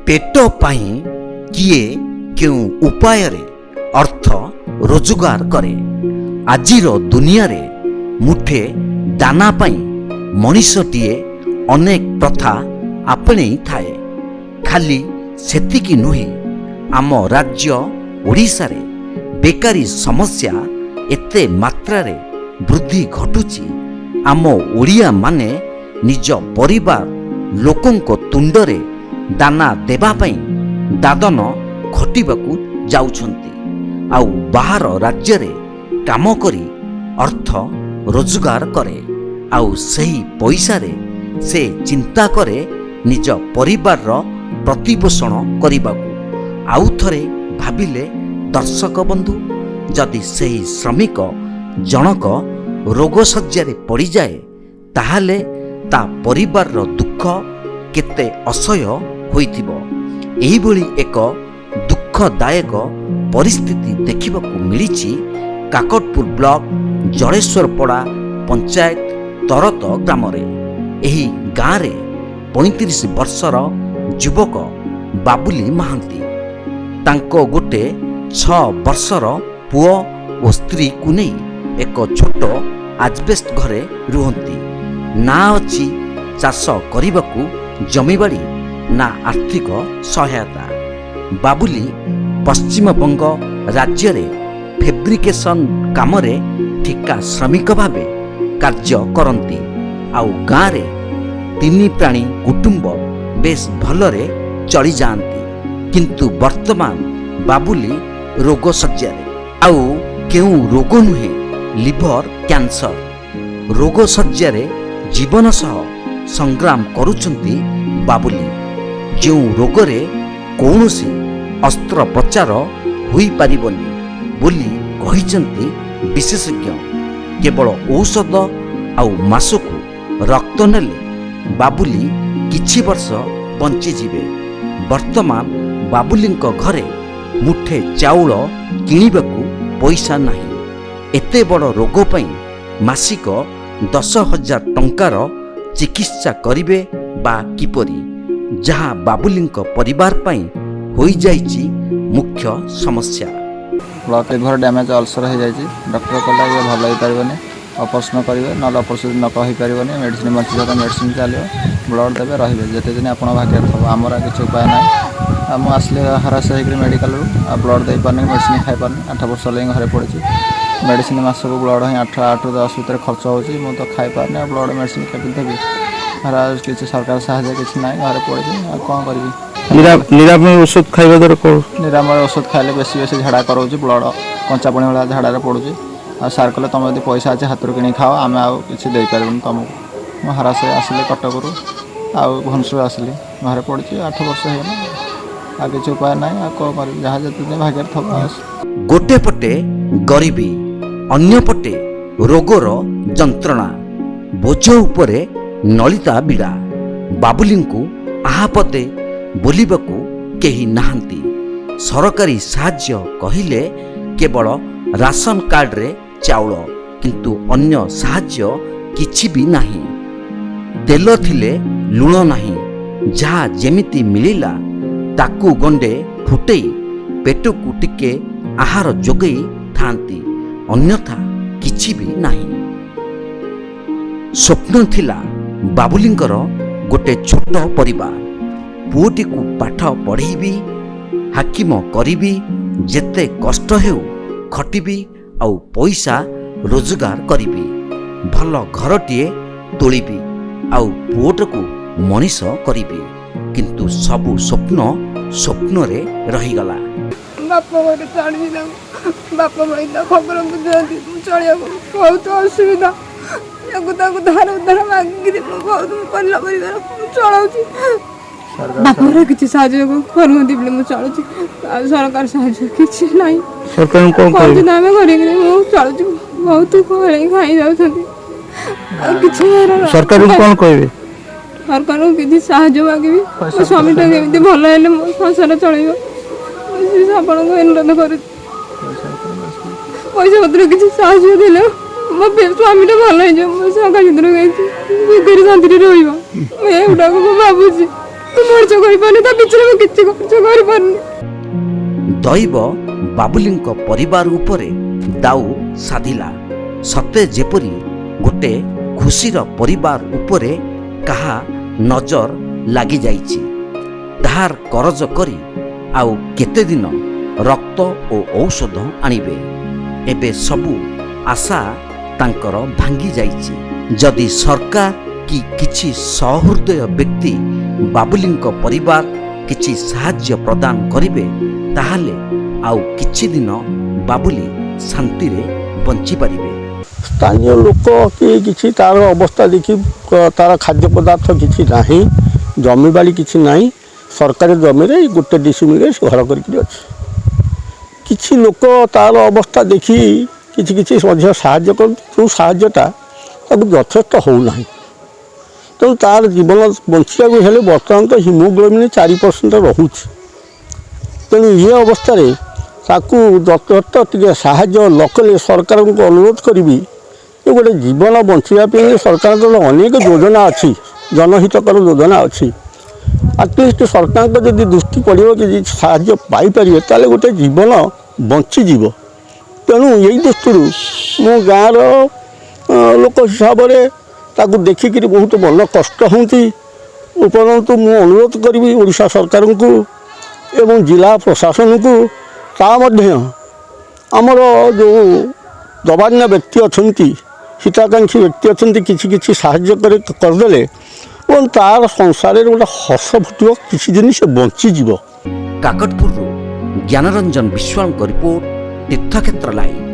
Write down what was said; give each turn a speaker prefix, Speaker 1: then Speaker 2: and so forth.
Speaker 1: पेट पाई किए केउ उपाय रे अर्थ रोजगार करे। आजिर दुनिया रे मुठे दाना पाई मनीषटीए अनेक प्रथा आपणे थाए। खाली सेतिकी नुहे, आम राज्य ओडिशा रे बेकारी समस्या एते मात्रा रे वृद्धि घटुची। आम ओडिया माने निज परिवार लोकंको तुंडरे दाना देबा पई दादन खटिबाकू जाउछंती, आउ बाहर राज्य रे काम करी अर्थ रोजगार करे। आउ सही पैसा रे से चिंता करे निज परिवार रो प्रतिपोषण करिबाकू। आउ थरे भाबिले दर्शक बंधु, जदि सही श्रमिक जनक रोग सज्जारे पड़ी जाए ताहाले ता परिवार रो दुख केते असह्य होइथिबो। एही भली एक दुखदायक परिस्थिति देखिबाकू मिलिछि काकटपुर ब्लॉक जड़ेश्वरपड़ा पंचायत तरत ग्राम रे। एही गाँ रे 35 वर्षर युवक बाबुली महांती तांको गोटे 6 वर्षर पुओ और स्त्री को नहीं एक छोट आजबेस्ट घरे रुहंती। ना अछि चाष करिबाकू जमीबाड़ी, ना आर्थिक सहायता। बाबुली पश्चिम बंग राज्य रे फैब्रिकेशन काम रे ठिका श्रमिक भावे कार्य करंती। आउ गाँ रे 3 प्राणी कुटुंब बेस भलरे चली जाती। किंतु वर्तमान बाबुली रोग सज्जारे, आउ केउ रोग नुहे लिभर कैंसर रोग सज्जारे जीवन सह संग्राम करुचंती बाबुली। जो रोगरे कौनसी अस्त्रोपचार हुई पारिबनी बोली कहिचंती विशेषज्ञ। केवल औषध आउ मासकू रक्त नेले बाबुली किछि वर्ष बंची जिवे। वर्तमान बाबुलींको घरे मुठे चाउल किनिबाकू पैसा नाही। एते बड़ रोग पई मासिक 10,000 टंकार चिकित्सा करिवे बा किपरि, जहाँ बाबुलींको परिवार पई होई जाइछि मुख्य समस्या।
Speaker 2: ब्लड लिभर डैमेज अल्सर हो जाइछि। डॉक्टर कहला ये भल हो पारिबनी, ऑपरेशन करिवे न ऑपरेशन न कहि पारिबनी, मेडिसिन बंची जाता मेडिसिन चलियो, ब्लड देबे रहिबे जते दिन आपण भाग्य थब। हमरा किछ उपाय नै। हम आसले हरास होइकरी मेडिकल रु ब्लड दे पानी मेडिसिन खाइ पानी 8 वर्ष लगे घरे पड़छि। मेडिसिन मासको ब्लड ही 8 ରୁ 10 भीतर खर्च होछि। मु तो खाइ पानी ब्लड मेडिसिन केति देबी। हरास किछ सरकार सहायता किछ नै, घरे पड़छि। आ कोन करबी?
Speaker 3: निरामय औषध खाइबा दर को
Speaker 2: निरामय औषध खाइले बेसी बेसी झाड़ा करौछि। ब्लड कंचा पानी वाला झाड़ा रे पड़ुछि। आ सार कहले तुम यदि पैसा अछि हाथ रु किनी खाओ, आमे आ किछ देइ पारबन तुमको। मु हरास आसले कटक रु आ भनसुर आसली घरे पड़छि। 8 वर्ष हेला आ किछ उपाय नै। आ को करबी? जहा जते भाग्य थब।
Speaker 1: गोटे पटे गरीबी, अन्य पटे रोगर जंत्रणा, बोझ उपरे नलिता बिड़ा। बाबुलींकु आहापदे बोलिबाकू केही नाहांती। सरकारी साहाय्य कहिले केवल राशन कार्ड रे चाउल, किंतु अन्य साहाय्य किछि भी नाही। तेल थिले लुण नाही, जहा जेमिति मिलिला ताकू गंडे फुटेई पेटकू टिके आहार जोगई थांती, अन्यथा किछि भी नाही। स्वप्न थिला बाबुलींकर गोटे छोट परिवार। पुओटी को पाठ पढ़ेबी, हाकिम करिबी, जेते कष्ट हेउ खटिबी, आउ पैसा रोजगार करिबी, भल घरटीए तोलिबी, आउ पुओटकू मनीष करिबी। किंतु सबु स्वप्न स्वप्न रे रहीगला।
Speaker 4: बापा घर छाड़ी बापा भाई खबर बुझाती चलिया बहुत असुविधा। धार उधार मागिक बहुत पल्ला परिवार चलाऊँ। बापा किसी साहाଯ୍य करमती बोले मुझे चलुची। सरकार साहाଯ୍य किसी ना
Speaker 3: सरकार कौन
Speaker 4: चलुची। बहुत खाई जाऊँ।
Speaker 3: सरकार कौन कहे?
Speaker 4: सरकार किसी साहाଯ୍य मागिबी। मो स्वामीटा केमी भल है मो संसार चल आप अनुरोध कर पैसा पत्र किसी साहाଯ୍य देले मो स्वामीटा भल है। मो सरकार शांति रहा भावुची ମୁଁ ମର୍ଚ୍ଚ କରିପାରୁନି, ତା ପିଛରେ ମୁଁ କିଛି ଖର୍ଚ୍ଚ କରିପାରୁନି।
Speaker 1: ଦୈବ ବାବୁଲିଙ୍କ ପରିବାର ଉପରେ ଦାଉ ସାଧିଲା। ସତେ ଯେପରି ଗୋଟେ ଖୁସିର ପରିବାର ଉପରେ କାହା ନଜର ଲାଗିଯାଇଛି। ଧାର କରଜ କରି ଆଉ କେତେ ଦିନ ରକ୍ତ ଓ ଔଷଧ ଆଣିବେ। ଏବେ ସବୁ ଆଶା ତାଙ୍କର ଭାଙ୍ଗି ଯାଇଛି। ଯଦି ସରକାର କି କିଛି ସହୃଦୟ ବ୍ୟକ୍ତି ବାବୁଲିଙ୍କ ପରିବାର କିଛି ସାହାଯ୍ୟ ପ୍ରଦାନ କରିବେ, ତାହେଲେ ଆଉ କିଛି ଦିନ ବାବୁଲି ଶାନ୍ତିରେ ବଞ୍ଚିପାରିବେ।
Speaker 5: ସ୍ଥାନୀୟ ଲୋକ କି କିଛି ତାର ଅବସ୍ଥା ଦେଖି ତାର ଖାଦ୍ୟ ପଦାର୍ଥ କିଛି ନାହିଁ, ଜମିବାଡ଼ି କିଛି ନାହିଁ, ସରକାରୀ ଜମିରେ ଗୋଟେ ଡିସିମିରେ ଘର କରିକି ଅଛି। କିଛି ଲୋକ ତାର ଅବସ୍ଥା ଦେଖି କିଛି କିଛି ମଧ୍ୟ ସାହାଯ୍ୟ କରନ୍ତି, ଯେଉଁ ସାହାଯ୍ୟଟା ତାକୁ ଯଥେଷ୍ଟ ହେଉନାହିଁ। ତେଣୁ ତାର ଜୀବନ ବଞ୍ଚିବାକୁ ହେଲେ ବର୍ତ୍ତମାନ ତ ହିମୋଗ୍ଲୋବିନ୍ 4% ରହୁଛି। ତେଣୁ ଏ ଅବସ୍ଥାରେ ତାକୁ ଯଥେଷ୍ଟ ଟିକେ ସାହାଯ୍ୟ ନ କଲେ ସରକାରଙ୍କୁ ଅନୁରୋଧ କରିବି ଯେ ଗୋଟେ ଜୀବନ ବଞ୍ଚିବା ପାଇଁ ସରକାରଙ୍କର ଅନେକ ଯୋଜନା ଅଛି, ଜନହିତକର ଯୋଜନା ଅଛି। ଆଟଲିଷ୍ଟ ସରକାରଙ୍କ ଯଦି ଦୃଷ୍ଟି ପଡ଼ିବ କି ସାହାଯ୍ୟ ପାଇପାରିବେ, ତାହେଲେ ଗୋଟେ ଜୀବନ ବଞ୍ଚିଯିବ। ତେଣୁ ଏଇ ଦୃଷ୍ଟିରୁ ମୁଁ ଗାଁର ଲୋକ ହିସାବରେ ତାକୁ ଦେଖିକିରି ବହୁତ ମନ କଷ୍ଟ ହେଉଛି। ଉପରନ୍ତୁ ମୁଁ ଅନୁରୋଧ କରିବି ଓଡ଼ିଶା ସରକାରଙ୍କୁ ଏବଂ ଜିଲ୍ଲା ପ୍ରଶାସନକୁ, ତା ମଧ୍ୟ ଆମର ଯେଉଁ ଦବାନ୍ୟ ବ୍ୟକ୍ତି ଅଛନ୍ତି, ହିତାକାଂକ୍ଷୀ ବ୍ୟକ୍ତି ଅଛନ୍ତି, କିଛି କିଛି ସାହାଯ୍ୟ କରିଦେଲେ ଏବଂ ତାର ସଂସାରରେ ଗୋଟେ ହସ ଫୁଟିବ, କିଛି ଦିନ ସେ ବଞ୍ଚିଯିବ।
Speaker 1: କାକଟପୁରରୁ ଜ୍ଞାନରଞ୍ଜନ ବିଶ୍ୱାଳଙ୍କ ରିପୋର୍ଟ, ତୀର୍ଥକ୍ଷେତ୍ର ଲାଇଭ୍।